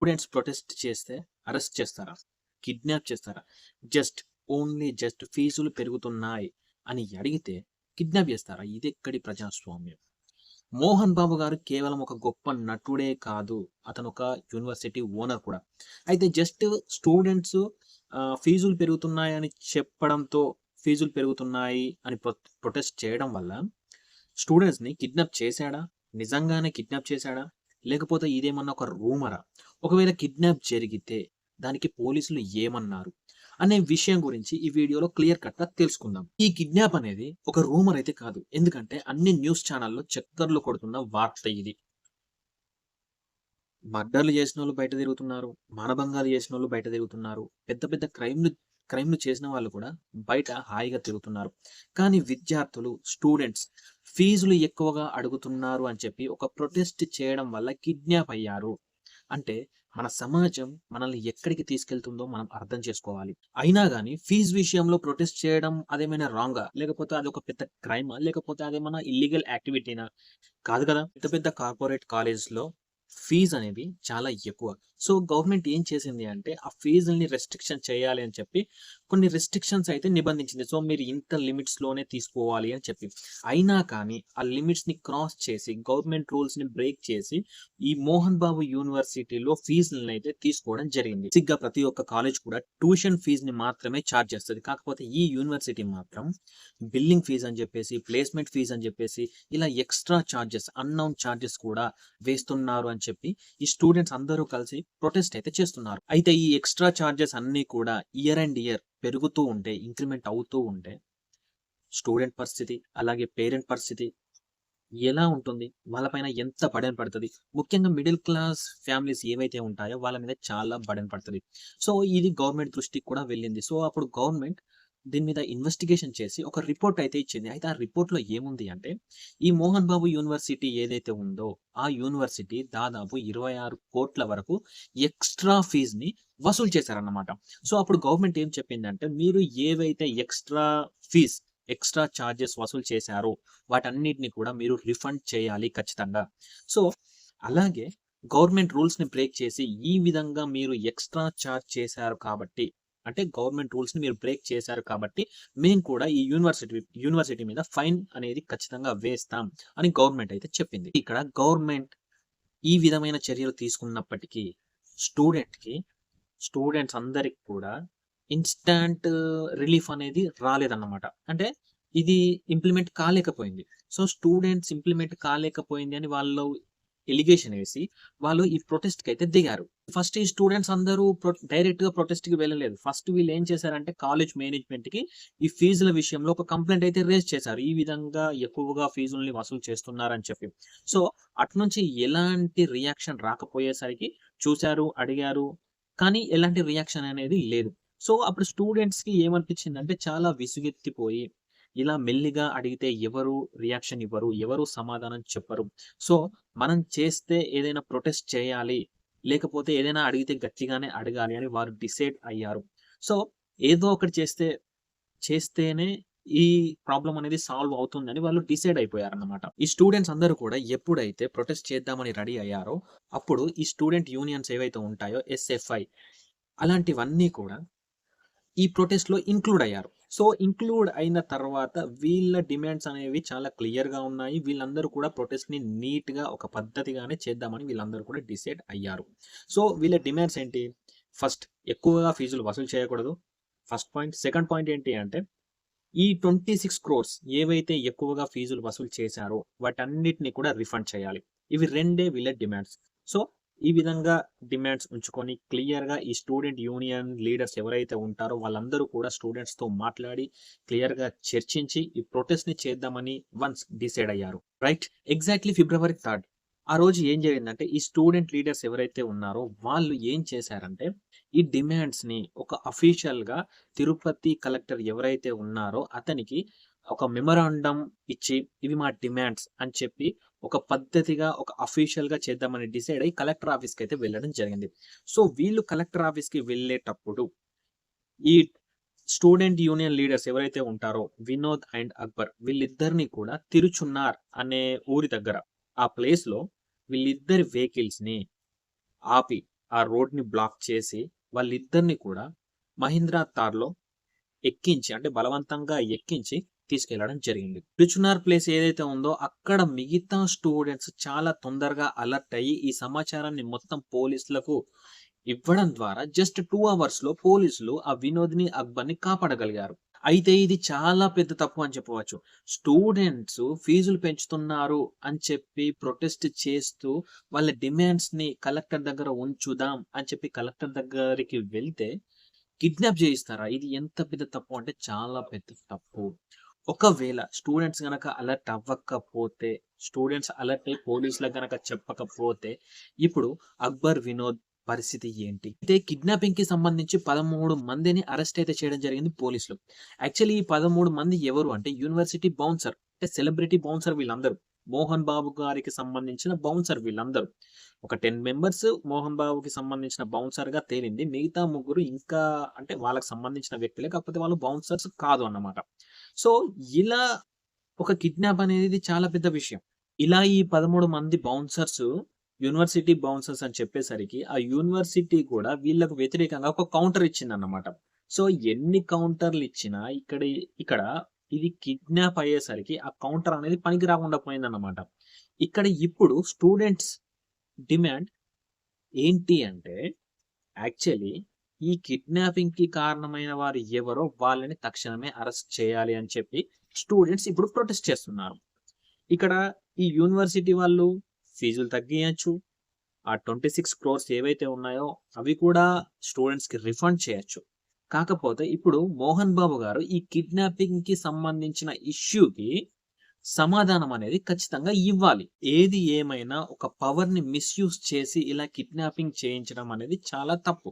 Students protest చేస్తే arrest చేస్తారా? Kidnap చేస్తారా? ఓన్లీ జస్ట్ ఫీజులు పెరుగుతున్నాయి అని అడిగితే కిడ్నాప్ చేస్తారా? ఇదెక్కడి ప్రజాస్వామ్యం? మోహన్ బాబు గారు కేవలం ఒక గొప్ప నటుడే కాదు. అతనొక యూనివర్సిటీ ఓనర్ కూడా. అయితే జస్ట్ స్టూడెంట్స్ ఫీజులు పెరుగుతున్నాయని చెప్పడంతో ఫీజులు పెరుగుతున్నాయి అని ప్రొటెస్ట్ చేయడం వల్ల స్టూడెంట్స్‌ని కిడ్నాప్ చేశాడా? నిజంగానే కిడ్నాప్ చేశాడా? లేకపోతే ఇదేమన్నా ఒక రూమరా? ఒకవేళ కిడ్నాప్ జరిగితే దానికి పోలీసులు ఏమన్నారు? అనే విషయం గురించి ఈ వీడియోలో క్లియర్ కట్‌గా తెలుసుకుందాం. ఈ కిడ్నాప్ అనేది ఒక రూమర్ అయితే కాదు. ఎందుకంటే అన్ని న్యూస్ ఛానెల్‌లో చక్కర్లు కొడుతున్న వార్త ఇది. మర్డర్‌లు చేసినోళ్ళు బయట తిరుగుతున్నారు. మానభంగాలు చేసినోళ్ళు బయట తిరుగుతున్నారు. పెద్ద పెద్ద క్రైమ్‌లు చేసిన వాళ్ళు కూడా బయట హాయిగా తిరుగుతున్నారు. కానీ విద్యార్థులు, స్టూడెంట్స్ ఫీజులు ఎక్కువగా అడుగుతున్నారు అని చెప్పి ఒక ప్రొటెస్ట్ చేయడం వల్ల కిడ్నాప్ అయ్యారు. అంటే మన సమాజం మనల్ని ఎక్కడికి తీసుకెళ్తుందో మనం అర్థం చేసుకోవాలి. అయినా గాని ఫీజ్ విషయంలో ప్రొటెస్ట్ చేయడం అదేమైనా రాంగా? లేకపోతే అదొక పెద్ద క్రైమా? లేకపోతే అదేమన్నా ఇల్లీగల్ యాక్టివిటీనా? కాదు కదా! పెద్ద పెద్ద కార్పొరేట్ కాలేజెస్‌లో ఫీజ్ అనేది చాలా ఎక్కువ. సో, గవర్నమెంట్ ఏం చేసింది అంటే, ఆ ఫీజుల్ని రెస్ట్రిక్షన్ చేయాలి అని చెప్పి, కొన్ని రెస్ట్రిక్షన్స్ అయితే నిబంధించింది. సో, మీరు ఇంత లిమిట్స్‌లోనే తీసుకోవాలి అని చెప్పి. అయినా కానీ, ఆ లిమిట్స్‌ని క్రాస్ చేసి, గవర్నమెంట్ రూల్స్‌ని బ్రేక్ చేసి, ఈ మోహన్ బాబు యూనివర్సిటీలో ఫీజులనైతే తీసుకోవడం జరిగింది. బేసిక్‌గా ప్రతి ఒక్క కాలేజ్ కూడా ట్యూషన్ ఫీజ్‌ని మాత్రమే చార్జ్ చేస్తది. కాకపోతే ఈ యూనివర్సిటీ మాత్రం బిల్లింగ్ ఫీజ్ అని చెప్పేసి, ప్లేస్‌మెంట్ ఫీజ్ అని చెప్పేసి, ఇలా ఎక్స్‌ట్రా చార్జెస్, అన్‌నోన్ చార్జెస్ కూడా వేస్తున్నారు అని చెప్పి ఈ స్టూడెంట్స్ అందరూ కలిసి ప్రొటెస్ట్ అయితే చేస్తున్నారు. అయితే ఈ ఎక్స్‌ట్రా చార్జెస్ అన్నీ కూడా ఇయర్ అండ్ ఇయర్ పెరుగుతూ ఉంటే, ఇంక్రిమెంట్ అవుతూ ఉంటే, స్టూడెంట్ పరిస్థితి, అలాగే పేరెంట్ పరిస్థితి ఎలా ఉంటుంది? వాళ్ళ పైన ఎంత బర్డెన్ పడతది? ముఖ్యంగా మిడిల్ క్లాస్ ఫ్యామిలీస్ ఏవైతే ఉంటాయో వాళ్ళ మీద చాలా బర్డెన్ పడతది. సో, ఇది గవర్నమెంట్ దృష్టికి కూడా వెళ్ళింది. సో, అప్పుడు గవర్నమెంట్ దీని మీద ఇన్వెస్టిగేషన్ చేసి ఒక రిపోర్ట్ అయితే ఇచ్చింది. అయితే ఆ రిపోర్ట్‌లో ఏముంది అంటే, ఈ మోహన్ బాబు యూనివర్సిటీ ఏదైతే ఉందో, ఆ యూనివర్సిటీ దాదాపు 26,00,00,000 వరకు ఎక్స్‌ట్రా ఫీజ్‌ని వసూలు చేశారన్నమాట. సో, అప్పుడు గవర్నమెంట్ ఏం చెప్పిందంటే, మీరు ఏవైతే ఫీజ్ ఎక్స్‌ట్రా చార్జెస్ వసూలు చేశారో వాటన్నిటిని కూడా మీరు రిఫండ్ చేయాలి ఖచ్చితంగా. సో, అలాగే గవర్నమెంట్ రూల్స్‌ని బ్రేక్ చేసి, ఈ విధంగా మీరు ఎక్స్‌ట్రా చార్జ్ చేశారు కాబట్టి, అంటే గవర్నమెంట్ రూల్స్‌ని మీరు బ్రేక్ చేశారు కాబట్టి, మేము కూడా ఈ యూనివర్సిటీ మీద ఫైన్ అనేది ఖచ్చితంగా వేస్తాం అని గవర్నమెంట్ అయితే చెప్పింది. ఇక్కడ గవర్నమెంట్ ఈ విధమైన చర్యలు తీసుకున్నప్పటికీ స్టూడెంట్‌కి స్టూడెంట్స్ అందరికి కూడా ఇన్‌స్టాంట్ రిలీఫ్ అనేది రాలేదన్నమాట. అంటే ఇది ఇంప్లిమెంట్ కాలేకపోయింది. సో, స్టూడెంట్స్ ఇంప్లిమెంట్ కాలేకపోయింది అని వాళ్ళు ఎలిగేషన్ ఏసి, వాళ్ళు ఈ ప్రొటెస్ట్‌కైతే దిగారు. ఫస్ట్ ఈ స్టూడెంట్స్ అందరూ డైరెక్ట్‌గా ప్రొటెస్ట్‌కి వెళ్ళలేదు. ఫస్ట్ వీళ్ళేం చేశారంటే కాలేజ్ మేనేజ్‌మెంట్‌కి ఈ ఫీజుల విషయంలో ఒక కంప్లెయింట్ అయితే రైజ్ చేశారు. ఈ విధంగా ఎక్కువగా ఫీజుల్ని వసూలు చేస్తున్నారని చెప్పి. సో, అటునుంచి ఎలాంటి రియాక్షన్ రాకపోయేసరికి చూసారు, అడిగారు. కానీ ఎలాంటి రియాక్షన్ అనేది లేదు. సో, అప్పుడు స్టూడెంట్స్‌కి ఏమనిపించిందంటే చాలా విసుగెత్తిపోయి, ఇలా మెల్లిగా అడిగితే ఎవరు రియాక్షన్ ఇవ్వరు. ఎవరు సమాధానం చెప్పరు. సో, మనం చేస్తే ఏదైనా ప్రొటెస్ట్ చేయాలి. లేకపోతే ఏదైనా అడిగితే గట్టిగానే అడగాలి అని వారు డిసైడ్ అయ్యారు. సో, ఏదో ఒకటి చేస్తేనే ఈ ప్రాబ్లమ్ అనేది సాల్వ్ అవుతుందని వాళ్ళు డిసైడ్ అయిపోయారన్నమాట. ఈ స్టూడెంట్స్ అందరూ కూడా ఎప్పుడైతే ప్రొటెస్ట్ చేద్దామని రెడీ అయ్యారో, అప్పుడు ఈ స్టూడెంట్ యూనియన్స్ ఏవైతే ఉంటాయో ఎస్ఎఫ్ఐ అలాంటివన్నీ కూడా ఈ ప్రొటెస్ట్‌లో ఇంక్లూడ్ అయ్యారు. సో, ఇంక్లూడ్ అయిన తర్వాత వీళ్ళ డిమాండ్స్ అనేవి చాలా క్లియర్‌గా ఉన్నాయి. వీళ్ళందరూ కూడా ప్రొటెస్ట్‌ని నీట్‌గా ఒక పద్ధతిగానే చేద్దామని వీళ్ళందరూ కూడా డిసైడ్ అయ్యారు. సో, వీళ్ళ డిమాండ్స్ ఏంటి? ఫస్ట్ ఎక్కువగా ఫీజులు వసూలు చేయకూడదు. First point. సెకండ్ పాయింట్ ఏంటి అంటే ఈ 26,00,00,000 ఏవైతే ఎక్కువగా ఫీజులు వసూలు చేశారో వాటన్నిటిని కూడా రిఫండ్ చేయాలి. ఇవి రెండే వీళ్ళ డిమాండ్స్. సో, ఈ విధంగా డిమాండ్స్ ఉంచుకొని క్లియర్‌గా ఈ స్టూడెంట్ యూనియన్ లీడర్స్ ఎవరైతే ఉంటారో వాళ్ళందరూ కూడా స్టూడెంట్స్‌తో మాట్లాడి క్లియర్‌గా చర్చించి ఈ ప్రొటెస్ట్‌ని చేద్దామని వన్స్ డిసైడ్ అయ్యారు. రైట్. ఎగ్జాక్ట్‌లీ ఫిబ్రవరి 3 ఆ రోజు ఏం జరిగిందంటే ఈ స్టూడెంట్ లీడర్స్ ఎవరైతే ఉన్నారో వాళ్ళు ఏం చేశారంటే ఈ డిమాండ్స్‌ని ఒక అఫీషియల్‌గా తిరుపతి కలెక్టర్ ఎవరైతే ఉన్నారో అతనికి ఒక మెమోరాండం ఇచ్చి, ఇవి మా డిమాండ్స్ అని చెప్పి, ఒక పద్ధతిగా, ఒక అఫీషియల్‌గా చేద్దామని డిసైడ్ అయ్యి కలెక్టర్ ఆఫీస్‌కైతే వెళ్ళడం జరిగింది. సో, వీళ్ళు కలెక్టర్ ఆఫీస్‌కి వెళ్ళేటప్పుడు, ఈ స్టూడెంట్ యూనియన్ లీడర్స్ ఎవరైతే ఉంటారో వినోద్ అండ్ అక్బర్ వీళ్ళిద్దరిని కూడా తిరుచున్నార్ అనే ఊరి దగ్గర, ఆ ప్లేస్‌లో వీళ్ళిద్దరి వెహికల్స్‌ని ఆపి, ఆ రోడ్‌ని బ్లాక్ చేసి వాళ్ళిద్దరిని కూడా మహీంద్రా థార్‌లో ఎక్కించి అంటే బలవంతంగా ఎక్కించి తీసుకెళ్లడం జరిగింది. బిచునార్ ప్లేస్ ఏదైతే ఉందో అక్కడ మిగతా స్టూడెంట్స్ చాలా తొందరగా అలర్ట్ అయ్యి ఈ సమాచారాన్ని మొత్తం పోలీసులకు ఇవ్వడం ద్వారా జస్ట్ 2 అవర్స్‌లో పోలీసులు ఆ వినోద్‌ని, అక్బర్‌ని కాపాడగలిగారు. అయితే ఇది చాలా పెద్ద తప్పు అని చెప్పవచ్చు. స్టూడెంట్స్ ఫీజులు పెంచుతున్నారు అని చెప్పి ప్రొటెస్ట్ చేస్తూ వాళ్ళ డిమాండ్స్‌ని కలెక్టర్ దగ్గర ఉంచుదాం అని చెప్పి కలెక్టర్ దగ్గరికి వెళ్తే కిడ్నాప్ జేయిస్తారా? ఇది ఎంత పెద్ద తప్పు అంటే చాలా పెద్ద తప్పు. ఒకవేళ స్టూడెంట్స్ గనక అలర్ట్ అవ్వకపోతే, స్టూడెంట్స్ అలర్ట్ అయ్యి పోలీసులకు గనక చెప్పకపోతే, ఇప్పుడు అక్బర్, వినోద్ పరిస్థితి ఏంటి? అయితే కిడ్నాపింగ్‌కి సంబంధించి 13 మందిని అరెస్ట్ అయితే చేయడం జరిగింది పోలీసులు. యాక్చువల్లీ ఈ 13 మంది ఎవరు అంటే యూనివర్సిటీ బౌన్సర్. అంటే సెలబ్రిటీ బౌన్సర్ వీళ్ళందరూ. మోహన్ బాబు గారికి సంబంధించిన బౌన్సర్ వీళ్ళందరూ. ఒక 10 మెంబర్స్ మోహన్ బాబుకి సంబంధించిన బౌన్సర్‌గా తేలింది. మిగతా ముగ్గురు ఇంకా అంటే వాళ్ళకి సంబంధించిన వ్యక్తులే. కాకపోతే వాళ్ళు బౌన్సర్స్ కాదు అన్నమాట. సో, ఇలా ఒక కిడ్నాప్ అనేది చాలా పెద్ద విషయం. ఇలా ఈ 13 మంది బౌన్సర్స్ యూనివర్సిటీ బౌన్సర్స్ అని చెప్పేసరికి, ఆ యూనివర్సిటీ కూడా వీళ్ళకు వ్యతిరేకంగా ఒక కౌంటర్ ఇచ్చిందన్నమాట. సో, ఎన్ని కౌంటర్‌లు ఇచ్చినా ఇక్కడ ఇది కిడ్నాప్ అయ్యేసరికి ఆ కౌంటర్ అనేది పనికి రాకుండా పోయిందన్నమాట. ఇక్కడ ఇప్పుడు స్టూడెంట్స్ డిమాండ్ ఏంటి అంటే, యాక్చువల్లీ ఈ కిడ్నాపింగ్‌కి కారణమైన వారు ఎవరో వాళ్ళని తక్షణమే అరెస్ట్ చేయాలి అని చెప్పి స్టూడెంట్స్ ఇప్పుడు ప్రొటెస్ట్ చేస్తున్నారు. ఇక్కడ ఈ యూనివర్సిటీ వాళ్ళు ఫీజులు తగ్గియచ్చు. ఆ 26 క్రోర్స్ ఏవైతే ఉన్నాయో అవి కూడా స్టూడెంట్స్‌కి రిఫండ్ చేయొచ్చు. కాకపోతే ఇప్పుడు మోహన్ బాబు గారు ఈ కిడ్నాపింగ్‌కి సంబంధించిన ఇష్యూకి సమాధానం అనేది ఖచ్చితంగా ఇవ్వాలి. ఏది ఏమైనా ఒక పవర్‌ని మిస్‌యూజ్ చేసి ఇలా కిడ్నాపింగ్ చేయించడం అనేది చాలా తప్పు.